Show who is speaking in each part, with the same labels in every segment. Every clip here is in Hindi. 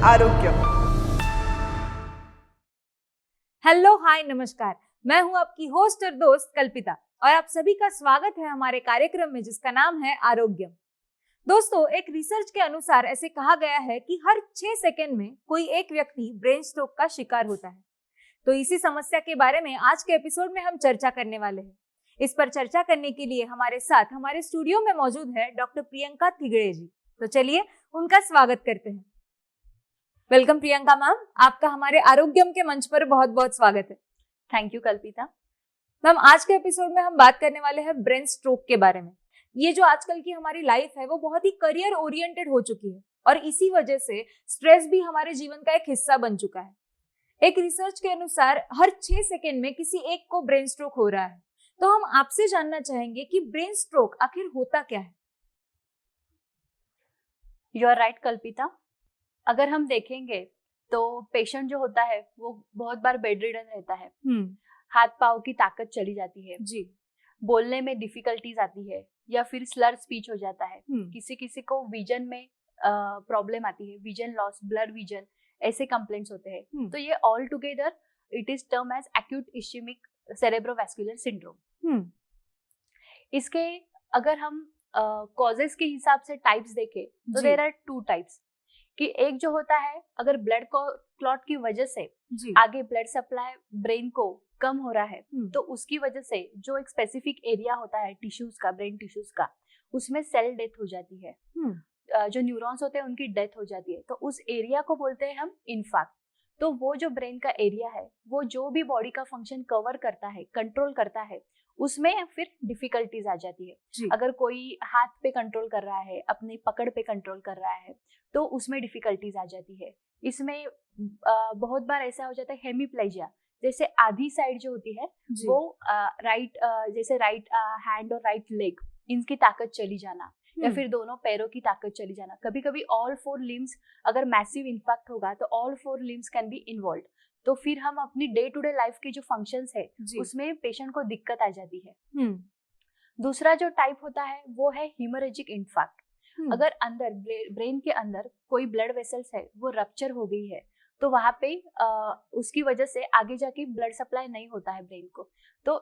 Speaker 1: आरोग्यम।
Speaker 2: हेलो, हाय, नमस्कार। मैं हूं आपकी होस्ट और दोस्त कल्पिता और आप सभी का स्वागत है हमारे कार्यक्रम में जिसका नाम है आरोग्यम। दोस्तों, एक रिसर्च के अनुसार ऐसे कहा गया है कि हर 6 सेकंड में कोई एक व्यक्ति ब्रेन स्ट्रोक का शिकार होता है। तो इसी समस्या के बारे में आज के एपिसोड में हम चर्चा करने वाले हैं। इस पर चर्चा करने के लिए हमारे साथ हमारे स्टूडियो में मौजूद है डॉक्टर प्रियंका थिगड़े जी। तो चलिए उनका स्वागत करते हैं। वेलकम प्रियंका मैम, आपका हमारे आरोग्यम के मंच पर बहुत बहुत स्वागत है।
Speaker 3: थैंक यू कल्पिता।
Speaker 2: मैम, आज के एपिसोड में हम बात करने वाले हैं ब्रेन स्ट्रोक के बारे में। ये जो आजकल की हमारी लाइफ है वो बहुत ही करियर ओरिएंटेड हो चुकी है और इसी वजह से स्ट्रेस भी हमारे जीवन का एक हिस्सा बन चुका है। एक रिसर्च के अनुसार हर 6 सेकंड में किसी एक को ब्रेन स्ट्रोक हो रहा है। तो हम आपसे जानना चाहेंगे कि ब्रेन स्ट्रोक आखिर होता क्या है।
Speaker 3: यू आर राइट कल्पिता। अगर हम देखेंगे तो पेशेंट जो होता है वो बहुत बार बेड रिडन रहता है। हाथ पाँव की ताकत चली जाती है
Speaker 2: जी,
Speaker 3: बोलने में डिफिकल्टीज आती है या फिर स्लर स्पीच हो जाता है। किसी किसी को विजन में प्रॉब्लम आती है, विजन लॉस, ब्लर विजन, ऐसे कंप्लेंट्स होते हैं। तो ये all together it is term as acute ischaemic cerebrovascular syndrome. इसके अगर हम कॉजेस के हिसाब से टाइप्स देखें तो देयर आर 2 टाइप्स। कि एक जो होता है अगर ब्लड क्लॉट की वजह से आगे ब्लड सप्लाई ब्रेन को कम हो रहा है तो उसकी वजह से जो एक स्पेसिफिक एरिया होता है टिश्यूज का, ब्रेन टिश्यूज का, उसमें सेल डेथ हो जाती है। जो न्यूरॉन्स होते हैं उनकी डेथ हो जाती है, तो उस एरिया को बोलते हैं हम इन्फार्क्ट। तो वो जो ब्रेन का एरिया है वो जो भी बॉडी का फंक्शन कवर करता है, कंट्रोल करता है, उसमें फिर डिफिकल्टीज आ जाती है। अगर कोई हाथ पे कंट्रोल कर रहा है, अपनी पकड़ पे कंट्रोल कर रहा है, तो उसमें डिफिकल्टीज आ जाती है। इसमें बहुत बार ऐसा हो जाता है हेमीप्लेजिया, जैसे आधी साइड जो होती है वो राइट, जैसे राइट हैंड और राइट लेग, इनकी ताकत चली जाना या फिर दोनों पैरों की ताकत चली जाना। कभी कभी ऑल 4 लिम्स, अगर मैसिव इम्पैक्ट होगा तो all 4 limbs can be involve. तो फिर हम अपनी डे टू डे लाइफ की जो फंक्शंस है उसमें पेशेंट को दिक्कत आ जाती है। दूसरा जो टाइप होता है वो है हीमोरेजिक इन्फार्क्ट। अगर अंदर ब्रेन के अंदर कोई ब्लड वेसल्स है वो रप्चर हो गई है तो वहां पे उसकी वजह से आगे जाके ब्लड सप्लाई नहीं होता है ब्रेन को। तो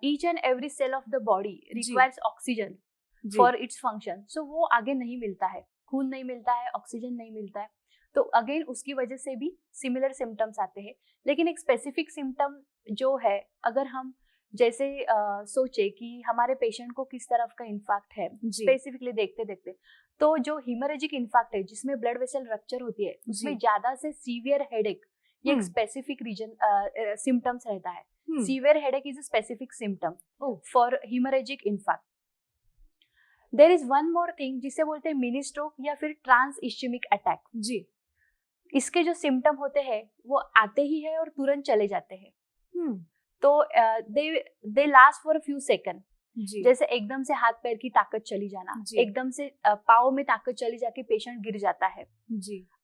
Speaker 3: each and every cell of the body requires oxygen for its function. So वो आगे नहीं मिलता है, खून नहीं मिलता है, ऑक्सीजन नहीं मिलता है, तो अगेन उसकी वजह से भी सिमिलर सिम्टम्स आते हैं। लेकिन एक स्पेसिफिक सिम्टम जो है, अगर हम जैसे सोचे कि हमारे पेशेंट को किस तरफ का इन्फार्क्ट है स्पेसिफिकली देखते देखते, तो जो हीमोरेजिक इन्फार्क्ट है जिसमें ब्लड वेसल रप्चर होती है उसमें ज्यादा से सीवियर हेडेक, ये एक स्पेसिफिक रीजन सिम्टम्स रहता है। Severe headache is a specific symptom for haemorrhagic infarct. There is one more thing जिसे बोलते हैं मिनी स्ट्रोक या फिर ट्रांस इश्चेमिक अटैक। जी, इसके जो सिम्टम होते हैं वो आते ही है और तुरंत चले जाते हैं। तो दे लास्ट फॉर फ्यू सेकंड। जैसे एकदम से हाथ पैर की ताकत चली जाना, एकदम से पाँव में ताकत चली जाके पेशेंट गिर जाता है।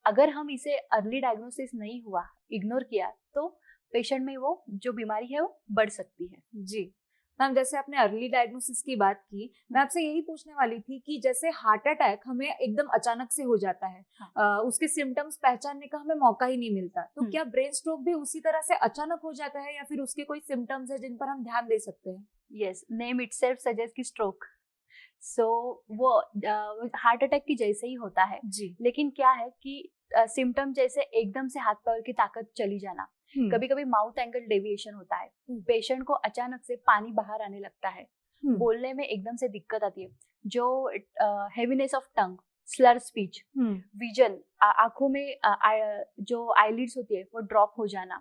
Speaker 3: अगर हम इसे अर्ली डायग्नोसिस नहीं हुआ, इग्नोर किया, तो पेशेंट में वो जो बीमारी है वो बढ़ सकती है।
Speaker 2: जी मैम, जैसे आपने अर्ली डायग्नोसिस की बात की, मैं आपसे यही पूछने वाली थी कि जैसे हार्ट अटैक हमें एकदम अचानक से हो जाता है, उसके सिम्टम्स पहचानने का हमें मौका ही नहीं मिलता, तो क्या ब्रेन स्ट्रोक भी उसी तरह से अचानक हो जाता है या फिर उसके कोई सिम्टम्स है जिन पर हम ध्यान दे सकते हैं?
Speaker 3: यस, नेम इटसेल्फ सजेस्ट की स्ट्रोक। सो वो हार्ट अटैक की जैसे ही होता है जी। लेकिन क्या है कि सिम्टम जैसे एकदम से हाथ पैर की ताकत चली जाना, कभी कभी माउथ एंगल डेविएशन होता है, पेशेंट को अचानक से पानी बाहर आने लगता है, बोलने में एकदम से दिक्कत आती है, जो heaviness of tongue, Slur speech, vision, आंखों में जो आईलिड्स होती है वो ड्रॉप हो जाना,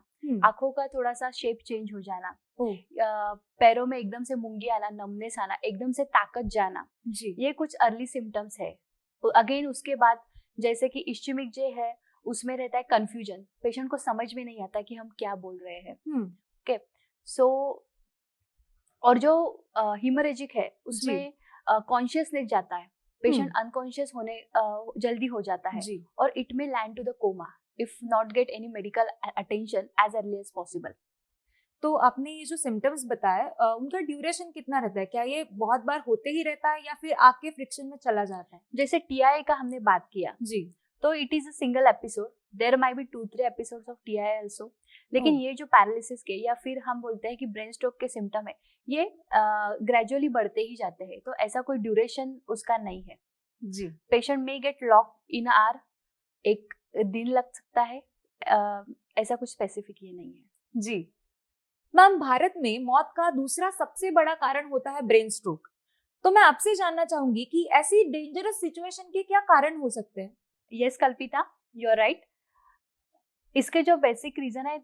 Speaker 3: आंखों का थोड़ा सा शेप चेंज हो जाना, पैरों में एकदम से मूंगी आना, नमनेस आना, एकदम से ताकत जाना, ये कुछ अर्ली सिम्टम्स है। अगेन उसके बाद जैसे कि इश्चेमिक जो है उसमें रहता है कंफ्यूजन, पेशेंट को समझ में नहीं आता कि हम क्या बोल रहे हैं। ओके, सो और जो हीमोरेजिक है उसमें कॉन्शियसनेस जाता है, पेशेंट अनकॉन्शियस होने जल्दी हो जाता है और it may land to the coma if not get any medical attention as early as possible.
Speaker 2: तो आपने ये जो सिम्टम्स बताया उनका ड्यूरेशन कितना रहता है? क्या ये बहुत बार होते ही रहता है या फिर आके फ्रिक्शन में चला जाता है?
Speaker 3: जैसे टीआई का हमने बात किया जी, तो it is a single episode, there might be 2-3 episodes of TIA also. लेकिन ये जो पैरालिसिस के या फिर हम बोलते हैं कि ब्रेन स्ट्रोक के सिम्टम है, ये ग्रेजुअली बढ़ते ही जाते हैं, तो ऐसा कोई ड्यूरेशन उसका नहीं है
Speaker 2: जी।
Speaker 3: पेशेंट में गेट लॉक इन आवर, एक दिन लग सकता है, ऐसा कुछ स्पेसिफिक ये नहीं है।
Speaker 2: जी मैम, भारत में मौत का दूसरा सबसे बड़ा कारण होता है ब्रेन स्ट्रोक। तो मैं आपसे जानना चाहूंगी कि ऐसी डेंजरस सिचुएशन के क्या कारण हो सकते हैं?
Speaker 3: यस कल्पिता, यू आर राइट। इसके जो बेसिक रीजन है,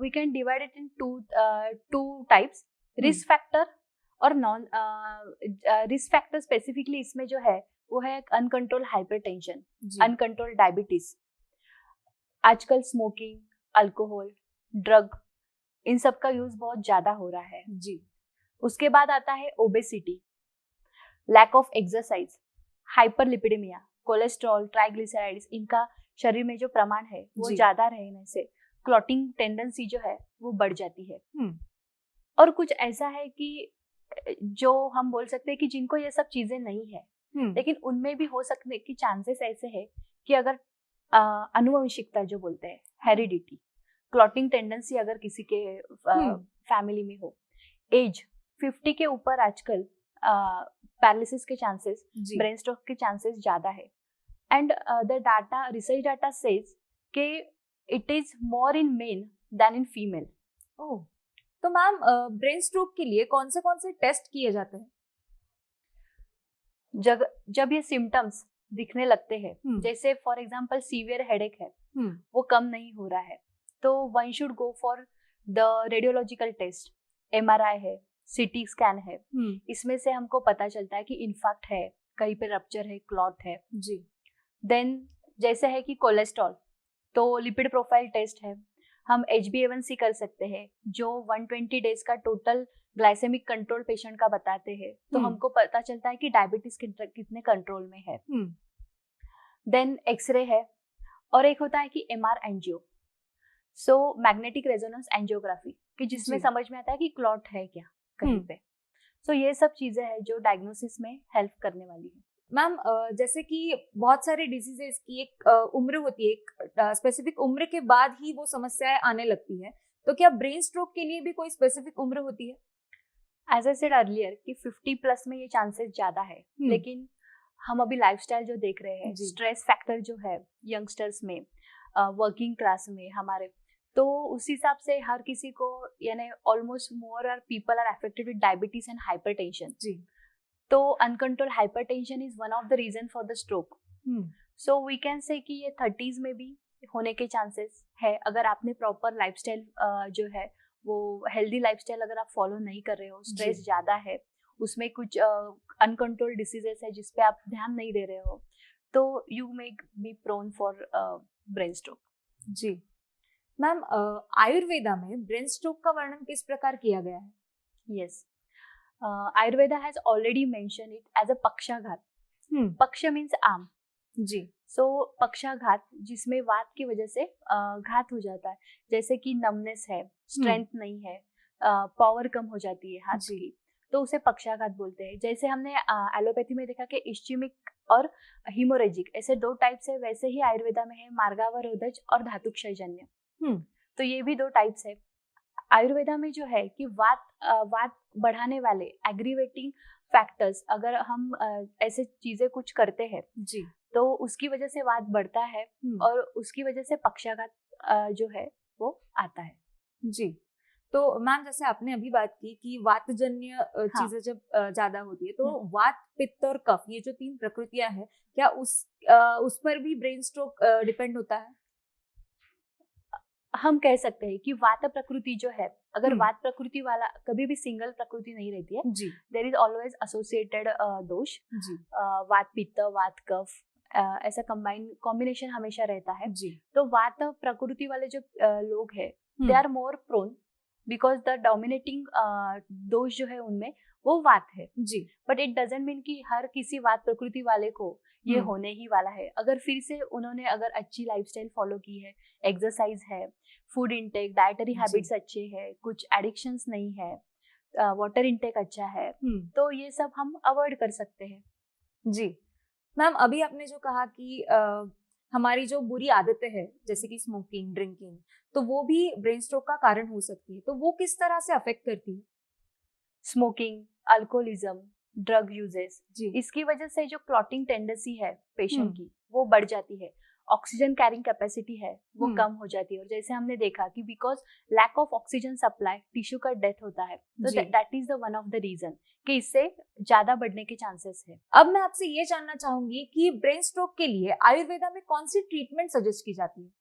Speaker 3: we can divide it in two types, risk factor और नॉन रिस्क फैक्टर। स्पेसिफिकली इसमें जो है वो है अनकंट्रोल हाइपरटेंशन, अनकंट्रोल डायबिटीज, आजकल स्मोकिंग, अल्कोहल, ड्रग, इन सब का यूज बहुत ज्यादा हो रहा है
Speaker 2: जी।
Speaker 3: उसके बाद आता है obesity, lack of exercise, hyperlipidaemia, cholesterol, triglycerides, इनका शरीर में जो प्रमाण है वो ज्यादा रहने से क्लॉटिंग टेंडेंसी जो है वो बढ़ जाती है। और कुछ ऐसा है कि जो हम बोल सकते हैं कि जिनको ये सब चीजें नहीं है, लेकिन उनमें भी हो सकने की चांसेस ऐसे है कि अगर अनुवंशिकता जो बोलते हैं, हेरिडिटी, क्लॉटिंग टेंडेंसी अगर किसी के फैमिली में हो, एज 50 के ऊपर आजकल पैरालिसिस के चांसेस, ब्रेन स्ट्रोक के चांसेस ज्यादा है। And the data, research data says कि it is more in men than in female.
Speaker 2: Oh, तो मैम ब्रेन स्ट्रोक के लिए कौन से टेस्ट किए जाते हैं?
Speaker 3: जब ये सिम्टम्स दिखने लगते हैं, जैसे फॉर एग्जांपल सीवियर हेडेक है, वो कम नहीं हो रहा है, तो one should go for the radiological test, MRI है, CT स्कैन है। इसमें से हमको पता चलता है कि इन्फेक्ट है, कहीं पे रप्चर है, क्लॉट है जी। देन जैसे है कि कोलेस्ट्रॉल, तो लिपिड प्रोफाइल टेस्ट है, हम HbA1c कर सकते हैं जो 120 डेज का टोटल ग्लाइसेमिक कंट्रोल पेशेंट का बताते हैं, तो हमको पता चलता है कि डायबिटीज कितने कंट्रोल में है। देन एक्सरे है, और एक होता है कि MR angio, so magnetic resonance angiography, कि जिसमें समझ में आता है कि क्लॉट है क्या कहीं पे। सो ये सब चीजें हैं जो डायग्नोसिस में हेल्प करने वाली है।
Speaker 2: मैम, जैसे कि बहुत सारे डिजीजेस की एक उम्र होती है, एक स्पेसिफिक उम्र के बाद ही वो समस्याएं आने लगती है, तो क्या ब्रेन स्ट्रोक के लिए भी कोई स्पेसिफिक उम्र होती है?
Speaker 3: एज आई सेड अर्लियर कि 50 प्लस में ये चांसेस ज्यादा है, लेकिन हम अभी लाइफस्टाइल जो देख रहे हैं, स्ट्रेस फैक्टर जो है यंगस्टर्स में, वर्किंग क्लास में हमारे, तो उस हिसाब से हर किसी को, यानी almost more are people are affected with diabetes and hypertension जी। तो uncontrol hypertension is one of the reason for the stroke. So we can say कि ये 30s में भी होने के चांसेस है, अगर आपने प्रॉपर लाइफस्टाइल जो है वो हेल्दी लाइफस्टाइल अगर आप फॉलो नहीं कर रहे हो, स्ट्रेस ज्यादा है, उसमें कुछ अनकंट्रोल डिसीजेस है जिसपे आप ध्यान नहीं दे रहे हो, तो you may be prone for brain stroke
Speaker 2: जी। मैम, आयुर्वेदा में ब्रेन स्ट्रोक का वर्णन किस प्रकार किया गया है?
Speaker 3: Yes, Ayurveda has already mention it as a पक्षाघात। पक्ष मीन्स आर्म जी। सो पक्षाघात, जिसमें वात की वजह से घात हो जाता है, जैसे कि नमनेस है, स्ट्रेंथ नहीं है, पावर कम हो जाती है हाथ की, तो उसे पक्षाघात बोलते हैं। जैसे हमने एलोपैथी में देखा कि इश्चेमिक और हीमोरेजिक, ऐसे 2 टाइप्स है, वैसे ही आयुर्वेदा में है मार्गावरोधज और धातुक्षयजन्य। तो ये भी 2 टाइप्स है। आयुर्वेदा में जो है कि वात बढ़ाने वाले एग्रीवेटिंग फैक्टर्स, अगर हम ऐसे चीजें कुछ करते हैं जी, तो उसकी वजह से वात बढ़ता है और उसकी वजह से पक्षाघात जो है वो आता है
Speaker 2: जी। तो मैम, जैसे आपने अभी बात की कि वातजन्य चीजें जब ज्यादा होती है, तो वात, पित्त और कफ, ये जो 3 प्रकृतियां हैं, क्या उस पर भी ब्रेन स्ट्रोक डिपेंड होता है?
Speaker 3: हम कह सकते हैं कि वात प्रकृति जो है, अगर वात प्रकृति वाला कभी भी सिंगल प्रकृति नहीं रहती है जी, देयर इज ऑलवेज एसोसिएटेड दोष जी, वात पित्त, वात कफ, ऐसा कॉम्बिनेशन हमेशा रहता है जी। तो वात प्रकृति वाले जो लोग हैं, they are more prone because the dominating दोष जो है उनमें वो वात है जी। बट इट डजंट मीन कि हर किसी वात प्रकृति वाले को ये होने ही वाला है। अगर फिर से उन्होंने अगर अच्छी लाइफस्टाइल फॉलो की है, एक्सरसाइज है, फूड इंटेक, डाइटरी हैबिट्स अच्छे है, कुछ एडिक्शंस नहीं है, वाटर इंटेक अच्छा है, तो ये सब हम अवॉइड कर सकते हैं
Speaker 2: जी। मैम, अभी आपने जो कहा कि हमारी जो बुरी आदतें हैं जैसे कि स्मोकिंग, ड्रिंकिंग, तो वो भी ब्रेन स्ट्रोक का कारण हो सकती है, तो वो किस तरह से अफेक्ट करती है?
Speaker 3: स्मोकिंग, अल्कोहलिज्म, ड्रग यूजेस,
Speaker 2: जी।
Speaker 3: इसकी वजह से जो क्लॉटिंग टेंडेंसी है पेशेंट की वो बढ़ जाती है, ऑक्सीजन कैरिंग कैपेसिटी है वो कम हो जाती है, और जैसे हमने देखा कि because lack of oxygen supply tissue का डेथ होता है, तो that is the one of the reason कि इससे ज्यादा बढ़ने के चांसेस है।
Speaker 2: अब मैं आपसे ये जानना चाहूंगी कि ब्रेन स्ट्रोक के लिए आयुर्वेदा में कौन सी ट्रीटमेंट सजेस्ट की जाती है?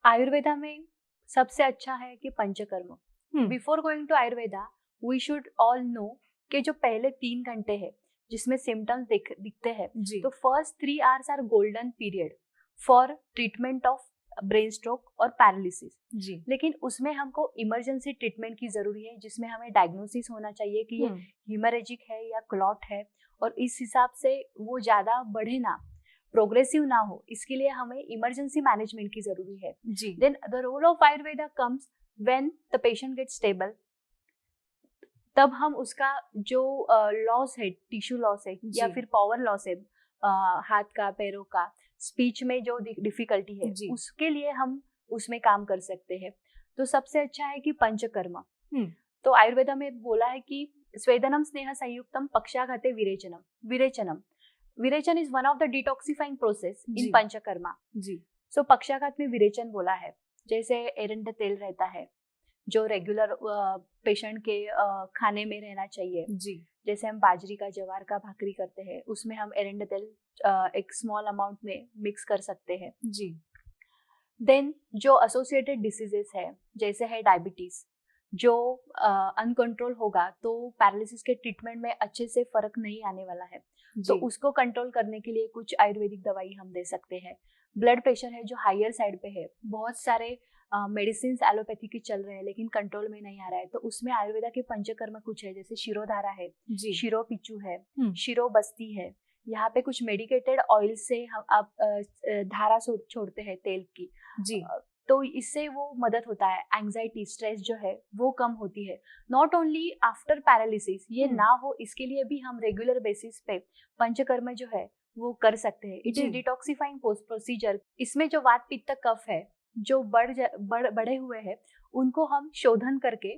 Speaker 3: आयुर्वेदा में सबसे अच्छा है कि panchakarma. Before going to Ayurveda we should all know कि जो पहले 3 घंटे है जिसमें सिम्टम्स दिखते हैं, तो first 3 hours are golden period for treatment of brain stroke और पैरालिसिस। लेकिन उसमें हमको इमरजेंसी ट्रीटमेंट की जरूरी है, जिसमें हमें डायग्नोसिस होना चाहिए कि ये हीमोरेजिक है या क्लॉट है, और इस हिसाब से वो ज्यादा बढ़े ना, प्रोग्रेसिव ना हो, इसके लिए हमें इमरजेंसी मैनेजमेंट की जरूरी है। Then the role of Ayurveda comes when the patient get stable, तब हम उसका जो लॉस है, टिश्यू लॉस है या फिर पावर लॉस है, हाथ का, पैरों का, स्पीच में जो डिफिकल्टी है, उसके लिए हम उसमें काम कर सकते हैं। तो सबसे अच्छा है कि पंचकर्म। तो आयुर्वेदा में बोला है कि स्वेदनम स्नेह संयुक्तम पक्षाघाते विरेचनम। Virechan is one of the detoxifying process in Panchakarma. So पक्षाघात में विरेचन बोला है, जैसे एरंड तेल रहता है जो रेगुलर पेशेंट के खाने में रहना चाहिए। जैसे हम बाजरी का, जवार का भाकरी करते हैं, उसमें हम एरंड तेल एक स्मॉल अमाउंट में मिक्स कर सकते हैं। देन जो एसोसिएटेड डिसीजेस है, जैसे है डायबिटीज, जो अनकंट्रोल होगा तो पैरालिसिस के ट्रीटमेंट में अच्छे से फर्क नहीं आने वाला है, तो उसको कंट्रोल करने के लिए कुछ आयुर्वेदिक दवाई हम दे सकते हैं। ब्लड प्रेशर है जो हायर साइड पे है, बहुत सारे मेडिसिन एलोपैथी के चल रहे हैं लेकिन कंट्रोल में नहीं आ रहा है, तो उसमें आयुर्वेदा के पंचकर्म कुछ है, जैसे शिरोधारा है, शिरोपिचू है, शिरोबस्ती है। यहाँ पे कुछ मेडिकेटेड ऑयल से हम आप धारा छोड़ते हैं तेल की, तो इससे वो मदद होता है, एंजाइटी, स्ट्रेस जो है वो कम होती है। नॉट ओनली आफ्टर पैरालिसिस, ये ना हो इसके लिए भी हम रेगुलर बेसिस पे पंचकर्म जो है वो कर सकते हैं। It is detoxifying procedure. इसमें जो वात पित्त कफ है जो बढ़े हुए हैं, उनको हम शोधन करके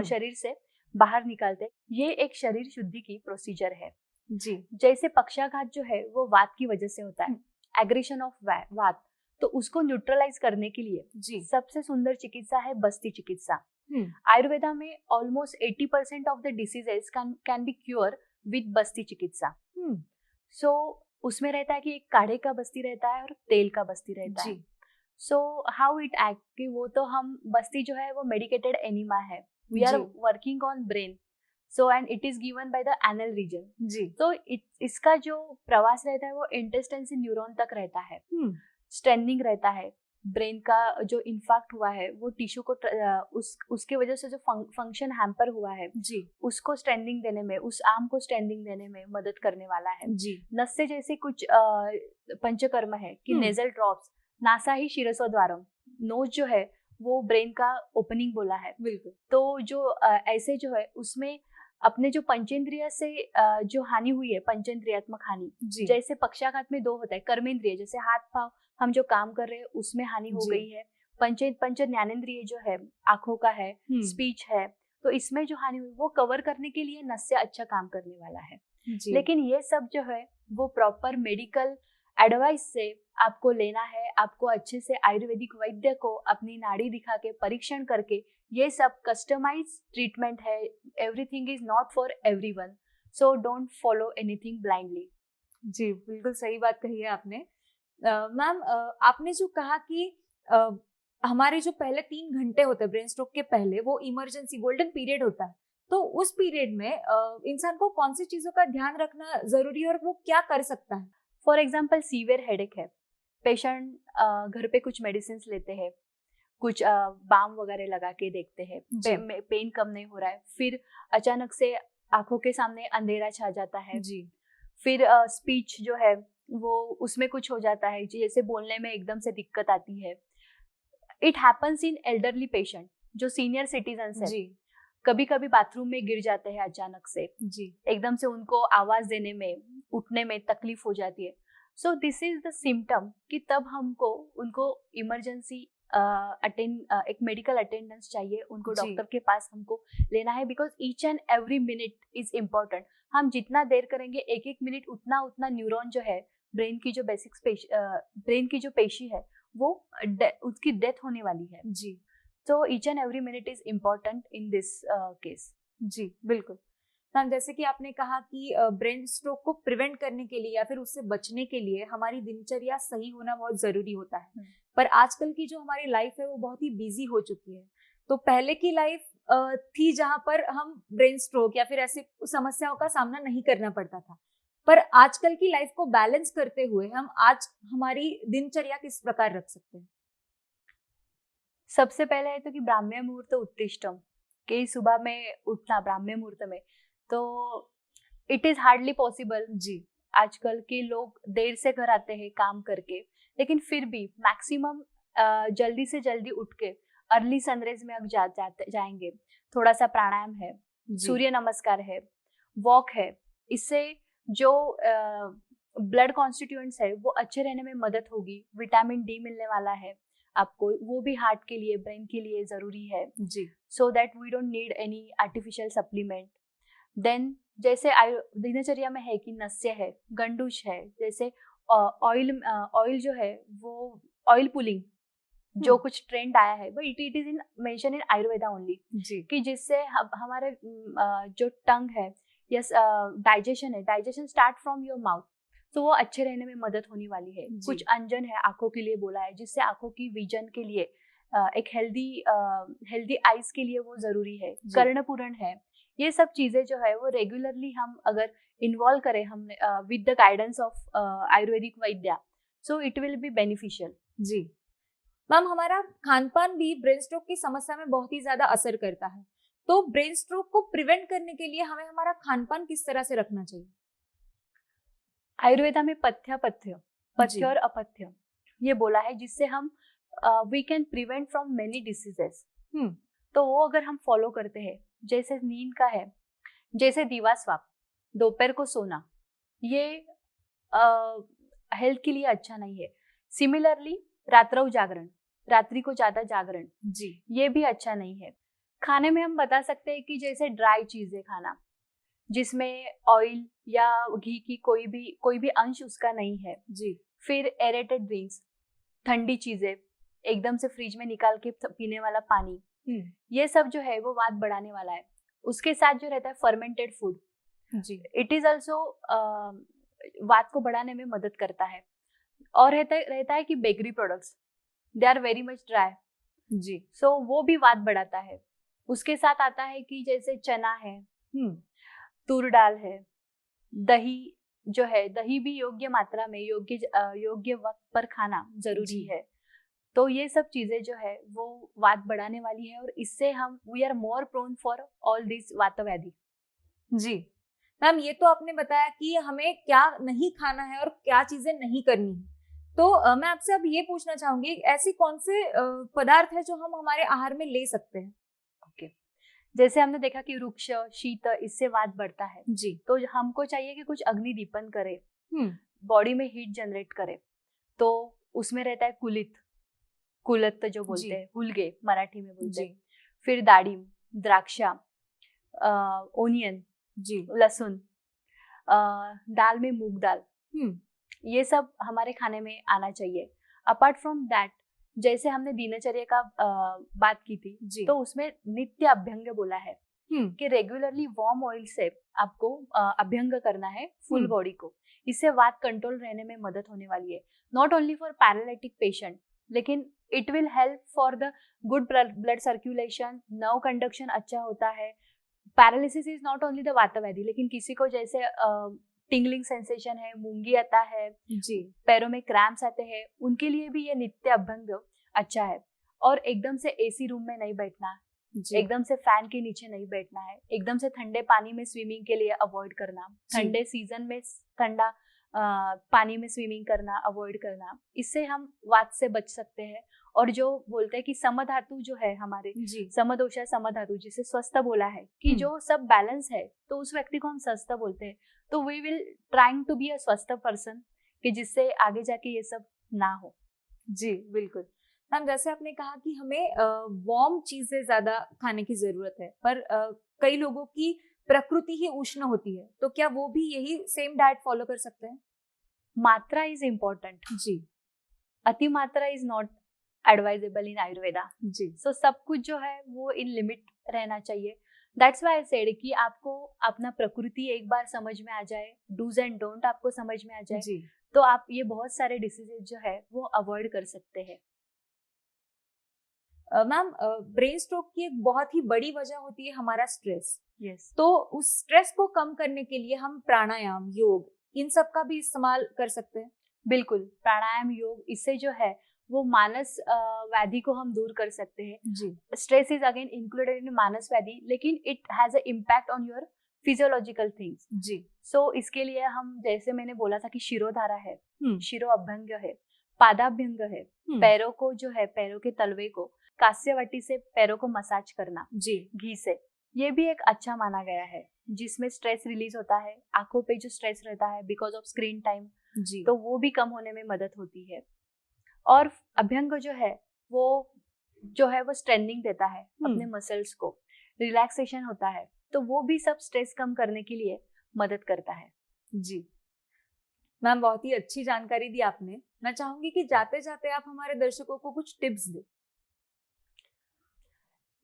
Speaker 3: शरीर से बाहर निकालते हैं। ये एक शरीर शुद्धि की प्रोसीजर है। जैसे पक्षाघात जो है वो वात की वजह से होता है, एग्रेशन ऑफ वात, तो उसको न्यूट्रलाइज करने के लिए सबसे सुंदर चिकित्सा है बस्ती चिकित्सा। आयुर्वेदा में almost 80% of the diseases can be cure with बस्ती चिकित्सा। सो उसमें रहता है कि एक काढ़े का बस्ती रहता है और तेल का बस्ती रहता है। सो हाउ इट एक्ट, कि वो तो हम बस्ती जो है वो मेडिकेटेड एनिमा है, we are working on brain, so and it is given by the anal region. तो इसका जो प्रवास रहता है वो इंटेस्टाइन से न्यूरॉन तक रहता है, स्ट्रेंथनिंग रहता है। ब्रेन का जो इन्फेक्ट हुआ है वो टिश्यू को उसके वजह से जो फंक्शन हैम्पर हुआ है उसको स्ट्रेंथनिंग देने में, उस आर्म को स्ट्रेंथनिंग देने में मदद करने वाला है। नस्य जैसे कुछ पंचकर्म है कि नेजल ड्रॉप्स, नासा ही शिरसोद्वारम, नोज जो है वो ब्रेन का ओपनिंग बोला है। बिल्कुल। तो जो ऐसे जो है उसमें अपने जो पंचेंद्रिय से जो हानि हुई है, पंचेंद्रियात्मक हानि, जैसे पक्षाघात में 2 होता है, कर्मेंद्रिय जैसे हाथ पांव हम जो काम कर रहे हैं उसमें हानि हो गई है, पंच ज्ञानेंद्रिय जो है आंखों का है, स्पीच है, तो इसमें जो हानि हुई वो कवर करने के लिए नस्य अच्छा काम करने वाला है। लेकिन ये सब जो है वो प्रॉपर मेडिकल एडवाइस से आपको लेना है, आपको अच्छे से आयुर्वेदिक वैद्य को अपनी नाड़ी दिखा के परीक्षण करके, ये सब कस्टमाइज ट्रीटमेंट है, everything is not for everyone, so don't follow anything blindly.
Speaker 2: जी बिल्कुल सही बात कही है आपने। मैम आपने जो कहा कि हमारे जो पहले 3 घंटे होते हैं ब्रेन स्ट्रोक के पहले, वो इमरजेंसी गोल्डन पीरियड होता है, तो उस पीरियड में इंसान को कौन सी चीजों का ध्यान रखना जरूरी है और वो क्या कर सकता है?
Speaker 3: फॉर एग्जाम्पल सीवियर हेडेक है, पेशेंट घर पे कुछ मेडिसिन लेते हैं, कुछ बाम वगैरह लगा के देखते हैं, पेन कम नहीं हो रहा है, फिर अचानक से आंखों के सामने अंधेरा छा जाता है, फिर स्पीच जो है वो उसमें कुछ हो जाता है, जैसे बोलने में एकदम से दिक्कत आती है। It happens in elderly patient, जो सीनियर सिटीजन है, कभी कभी बाथरूम में गिर जाते हैं अचानक से, एकदम से उनको आवाज देने में, उठने में तकलीफ हो जाती है। So this is the symptom कि तब हमको उनको इमरजेंसी एक मेडिकल अटेंडेंस चाहिए, उनको
Speaker 2: जी।
Speaker 3: डॉक्टर के पास हमको लेना है, because each and every minute is important. हम जितना देर करेंगे एक एक मिनट उतना उतना न्यूरॉन जो है, ब्रेन की जो ब्रेन की जो पेशी है वो उसकी डेथ होने वाली है।
Speaker 2: जी
Speaker 3: तो each and every minute is important in this case.
Speaker 2: जी बिल्कुल मैम, जैसे कि आपने कहा कि ब्रेन स्ट्रोक को प्रिवेंट करने के लिए या फिर उससे बचने के लिए हमारी दिनचर्या सही होना बहुत जरूरी होता है। पर आजकल की जो हमारी लाइफ है वो बहुत ही बिजी हो चुकी है। तो पहले की लाइफ थी जहां पर हम ब्रेन स्ट्रोक या फिर ऐसी समस्याओं का सामना नहीं करना पड़ता था। पर आजकल की लाइफ को बैलेंस करते हुए हम आज हमारी दिनचर्या किस प्रकार रख सकते हैं?
Speaker 3: सबसे पहले है तो कि ब्राह्म्य मुहूर्त उत्तिष्ठम, कि सुबह में उठना ब्राह्म्य मुहूर्त में, तो इट इज हार्डली पॉसिबल।
Speaker 2: जी
Speaker 3: आजकल के लोग देर से घर आते हैं काम करके, लेकिन फिर भी मैक्सिमम जल्दी से जल्दी उठ के अर्ली सनराइज में अब जाएंगे। थोड़ा सा प्राणायाम है, सूर्य नमस्कार है, वॉक है, इससे जो ब्लड कॉन्स्टिट्यूएंट्स है वो अच्छे रहने में मदद होगी। विटामिन डी मिलने वाला है आपको, वो भी हार्ट के लिए ब्रेन के लिए जरूरी है
Speaker 2: जी।
Speaker 3: So that we don't need any artificial supplement. Then जैसे दिनचर्या में है कि नस्य है, गंडूश है, जैसे ऑयल जो है वो ऑयल पुलिंग जो कुछ ट्रेंड आया है वो it is in mention in Ayurveda only, कि जिससे हमारे जो टंग है यस डाइजेशन है, digestion start from your mouth, तो वो अच्छे रहने में मदद होने वाली है। कुछ अंजन है आंखों के लिए बोला है, जिससे आंखों की विजन के लिए एक हेल्दी आईज के लिए वो जरूरी है। कर्णपूरण है, ये सब चीजें जो है वो रेगुलरली हम अगर इन्वॉल्व करें हमने with the guidance of Ayurvedic vaidya, so it will be beneficial.
Speaker 2: जी मैम, हमारा खान पान भी ब्रेन स्ट्रोक की समस्या में बहुत ही ज्यादा असर करता है। तो ब्रेन स्ट्रोक को प्रिवेंट करने के लिए हमें हमारा खान पान किस तरह से रखना चाहिए?
Speaker 3: आयुर्वेदा में पथ्य और अपथ्य ये बोला है, जिससे हम we can prevent from many diseases. तो वो अगर हम फॉलो करते हैं, जैसे नींद का है, जैसे दीवास्वाप, दोपहर को सोना, ये हेल्थ के लिए अच्छा नहीं है। सिमिलरली रात्रौ जागरण, रात्रि को ज्यादा जागरण,
Speaker 2: जी,
Speaker 3: ये भी अच्छा नहीं है। खाने में हम बता सकते हैं कि जैसे ड्राई चीजें खाना, जिसमें ऑयल या घी की कोई भी अंश उसका नहीं है।
Speaker 2: जी।
Speaker 3: फिर एरेटेड ड्रिंक्स, ठंडी चीजें, एकदम से फ्रिज में निकाल के पीने वाला पानी, ये सब जो है वो वात बढ़ाने वाला है। उसके साथ जो रहता है फर्मेंटेड फूड,
Speaker 2: जी,
Speaker 3: इट इज ऑल्सो वात को बढ़ाने में मदद करता है। और रहता है कि bakery products, they are very much dry,
Speaker 2: जी,
Speaker 3: सो वो भी वात बढ़ाता है। उसके साथ आता है कि जैसे चना है, तूर दाल है, दही जो है, दही भी योग्य मात्रा में योग्य वक्त पर खाना जरूरी है। तो ये सब चीजें जो है वो वात बढ़ाने वाली है, और इससे हम we are more prone for all this vatavyadhi.
Speaker 2: जी मैम, ये तो आपने बताया कि हमें क्या नहीं खाना है और क्या चीजें नहीं करनी है। तो मैं आपसे अब ये पूछना चाहूंगी, ऐसी कौन से पदार्थ है जो हम हमारे आहार में ले सकते हैं?
Speaker 3: ओके, जैसे हमने देखा कि वृक्ष, शीत, इससे वात बढ़ता है।
Speaker 2: जी,
Speaker 3: तो हमको चाहिए कि कुछ अग्नि दीपन करे, बॉडी में हीट जनरेट करे। तो उसमें रहता है कुलत जो बोलते हैं, हुलगे मराठी में बोलते हैं। फिर दाड़िम, द्राक्षा, ओनियन, लहसुन, दाल में मूंग दाल, ये सब हमारे खाने में आना चाहिए। अपार्ट फ्रॉम दैट, जैसे हमने दिनचर्या का बात की थी, तो उसमें नित्य अभ्यंग बोला है कि रेगुलरली वार्म ऑयल से आपको अभ्यंग करना है फुल बॉडी को। इससे वात कंट्रोल रहने में मदद होने वाली है, not only for paralytic patient, लेकिन it will help for the good blood circulation, nerve conduction अच्छा होता है। Paralysis is not only the vatavyadhi, लेकिन किसी को जैसे टिंगलिंग सेंसेशन है, मूंगी आता है, पैरों में क्रैम्प्स आते हैं, उनके लिए भी ये नित्य अभ्यंग अच्छा है। और एकदम से एसी रूम में नहीं बैठना, एकदम से फैन के नीचे नहीं बैठना है, एकदम से ठंडे पानी में स्विमिंग के लिए अवॉइड करना, ठंडे सीजन में ठंडा पानी में स्विमिंग करना अवॉइड करना, इससे हम वात से बच सकते हैं। और जो बोलते हैं कि समधातु जो है हमारे, समदोषा समधातु, जिसे स्वस्थ बोला है कि जो सब बैलेंस है, तो उस व्यक्ति को हम स्वस्थ बोलते हैं। तो we will trying to be a स्वस्थ पर्सन कि जिससे आगे जाके ये सब ना हो।
Speaker 2: जी बिल्कुल मैम, जैसे आपने कहा कि हमें वार्म चीजें ज्यादा खाने की जरूरत है, पर कई लोगों की प्रकृति ही उष्ण होती है, तो क्या वो भी यही सेम डाइट फॉलो कर सकते हैं?
Speaker 3: मात्रा इज इम्पोर्टेंट
Speaker 2: जी।
Speaker 3: Ati matra is not advisable in Ayurveda.
Speaker 2: जी।
Speaker 3: सो सब कुछ जो है वो इन लिमिट रहना चाहिए। दैट्स व्हाई आई सेड कि आपको अपना प्रकृति एक बार समझ में आ जाए, डूज एंड डोंट आपको समझ में आ जाए,
Speaker 2: जी।
Speaker 3: तो आप ये बहुत सारे डिसीजेज जो है वो अवॉइड कर सकते हैं।
Speaker 2: मैम, ब्रेन स्ट्रोक की एक बहुत ही बड़ी वजह होती है हमारा स्ट्रेस।
Speaker 3: यस।
Speaker 2: तो उस स्ट्रेस को कम करने के लिए हम प्राणायाम, योग, इन सब का भी इस्तेमाल कर सकते हैं?
Speaker 3: बिल्कुल, प्राणायाम, योग, इससे जो है वो मानस व्याधि को हम दूर कर सकते हैं।
Speaker 2: जी।
Speaker 3: Stress is again included in manas vyadhi, लेकिन it has a impact on your physiological things.
Speaker 2: जी।
Speaker 3: सो इसके लिए हम, जैसे मैंने बोला था कि शिरोधारा है, शिरो अभ्यंग है, पादाभ्यंग है, पैरों को जो है, पैरों के तलवे को कास्यवटी से पैरों को मसाज करना
Speaker 2: जी
Speaker 3: घी से, ये भी एक अच्छा माना गया है, जिसमें स्ट्रेस रिलीज होता है। आंखों पे जो स्ट्रेस रहता है बिकॉज ऑफ स्क्रीन टाइम,
Speaker 2: जी,
Speaker 3: तो वो भी कम होने में मदद होती है। और अभ्यंग जो है वो स्ट्रेंथनिंग देता है अपने मसल्स को, रिलैक्सेशन होता है, तो वो भी सब स्ट्रेस कम करने के लिए मदद करता है।
Speaker 2: जी मैम, बहुत ही अच्छी जानकारी दी आपने। मैं चाहूंगी कि जाते जाते आप हमारे दर्शकों को कुछ टिप्स दें।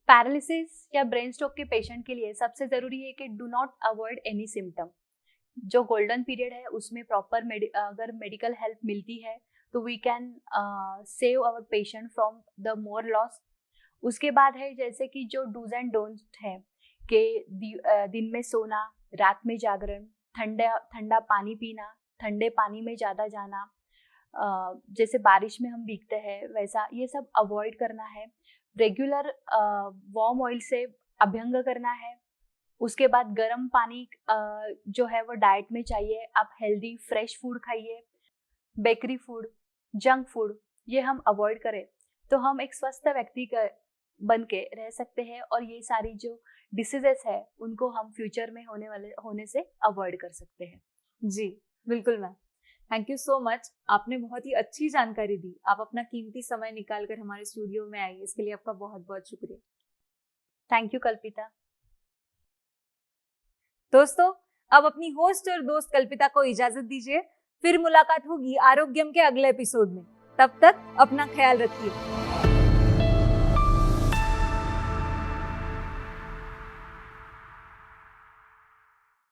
Speaker 3: पैरालिसिस या ब्रेन स्ट्रोक के पेशेंट के लिए सबसे जरूरी है कि do not avoid any symptom. जो गोल्डन पीरियड है उसमें प्रॉपर अगर मेडिकल हेल्प मिलती है तो we can save our patient from the more loss. उसके बाद है जैसे कि जो डूज एंड डोंट है कि दिन में सोना, रात में जागरण, ठंडा पानी पीना, ठंडे पानी में ज़्यादा जाना, जैसे बारिश में हम भीगते हैं वैसा, ये सब अवॉइड करना है। रेगुलर वार्म ऑयल से अभ्यंग करना है। उसके बाद गर्म पानी जो है वो डाइट में चाहिए। आप हेल्दी फ्रेश फूड खाइए। बेकरी फूड, जंक फूड ये हम अवॉइड करें तो हम एक स्वस्थ व्यक्ति बन के रह सकते हैं, और ये सारी जो डिसीजेस है उनको हम फ्यूचर में होने से अवॉइड कर सकते हैं।
Speaker 2: जी बिल्कुल ma'am, thank you so much. आपने बहुत ही अच्छी जानकारी दी। आप अपना कीमती समय निकाल कर हमारे स्टूडियो में आई, इसके लिए आपका बहुत बहुत शुक्रिया।
Speaker 3: थैंक यू कल्पिता।
Speaker 2: दोस्तों, अब अपनी होस्ट और दोस्त कल्पिता को इजाजत दीजिए। फिर मुलाकात होगी आरोग्यम के अगले एपिसोड में। तब तक अपना ख्याल रखिए।